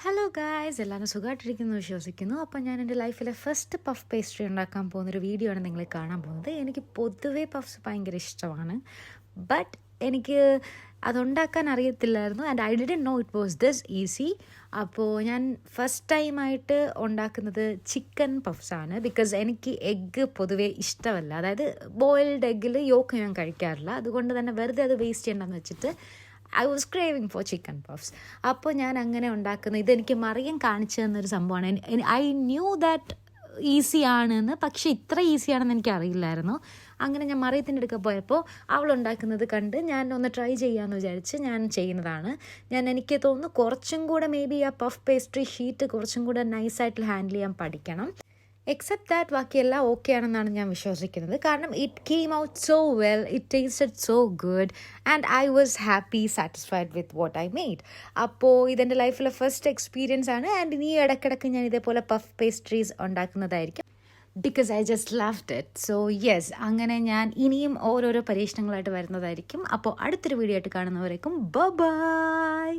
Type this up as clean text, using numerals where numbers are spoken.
Hello guys, എല്ലാവരും സുഖമായിട്ടിരിക്കുന്നു വിശ്വസിക്കുന്നു. അപ്പോൾ ഞാൻ എൻ്റെ ലൈഫിലെ ഫസ്റ്റ് പഫ് പേസ്ട്രി ഉണ്ടാക്കാൻ പോകുന്നൊരു വീഡിയോ ആണ് നിങ്ങൾ കാണാൻ പോകുന്നത്. എനിക്ക് പൊതുവേ പഫ്സ് ഭയങ്കര ഇഷ്ടമാണ്, ബട്ട് എനിക്ക് അതുണ്ടാക്കാൻ അറിയത്തില്ലായിരുന്നു. And I didn't know it was this easy. അപ്പോൾ ഞാൻ ഫസ്റ്റ് ടൈമായിട്ട് ഉണ്ടാക്കുന്നത് ചിക്കൻ പഫ്സാണ്. ബിക്കോസ് എനിക്ക് എഗ്ഗ് പൊതുവേ ഇഷ്ടമല്ല, അതായത് ബോയിൽഡ് എഗ്ഗിൽ യോക്ക് ഞാൻ കഴിക്കാറില്ല. അതുകൊണ്ട് തന്നെ വെറുതെ അത് വേസ്റ്റ് ചെയ്യണ്ടെന്ന് വെച്ചിട്ട് I was craving for chicken puffs. അപ്പോൾ ഞാൻ അങ്ങനെ ഉണ്ടാക്കുന്ന ഇതെനിക്ക് മറിയം കാണിച്ചു തന്നൊരു സംഭവമാണ്. ഐ ന്യൂ ദാറ്റ് ഈസി ആണെന്ന്, പക്ഷേ ഇത്ര ഈസി ആണെന്ന് എനിക്ക് അറിയില്ലായിരുന്നു. അങ്ങനെ ഞാൻ മറിയത്തിൻ്റെ അടുക്ക പോയപ്പോൾ അവൾ ഉണ്ടാക്കുന്നത് കണ്ട് ഞാൻ ഒന്ന് ട്രൈ ചെയ്യാമെന്ന് വിചാരിച്ച് ഞാൻ ചെയ്യുന്നതാണ്. എനിക്ക് തോന്നുന്നു കുറച്ചും കൂടെ മേ ബി ആ പഫ് പേസ്ട്രി ഷീറ്റ് കുറച്ചും കൂടെ നൈസായിട്ട് ഹാൻഡിൽ ചെയ്യാൻ പഠിക്കണം. എക്സെപ്റ്റ് ദാറ്റ് ബാക്കിയെല്ലാം ഓക്കെ ആണെന്നാണ് ഞാൻ വിശ്വസിക്കുന്നത്. കാരണം it came out so well, it tasted so good and I was happy, satisfied with what I made. അപ്പോൾ ഇതെൻ്റെ ലൈഫിലെ ഫസ്റ്റ് എക്സ്പീരിയൻസ് ആണ്. ആൻഡ് ഇനി ഇടയ്ക്കിടയ്ക്ക് ഞാൻ ഇതേപോലെ പഫ് പേസ്ട്രീസ് ഉണ്ടാക്കുന്നതായിരിക്കും, because I just loved it. So yes, അങ്ങനെ ഞാൻ ഇനിയും ഓരോരോ പരീക്ഷണങ്ങളായിട്ട് വരുന്നതായിരിക്കും. അപ്പോൾ അടുത്തൊരു വീഡിയോ ആയിട്ട് കാണുന്നവരേക്കും ബൈ.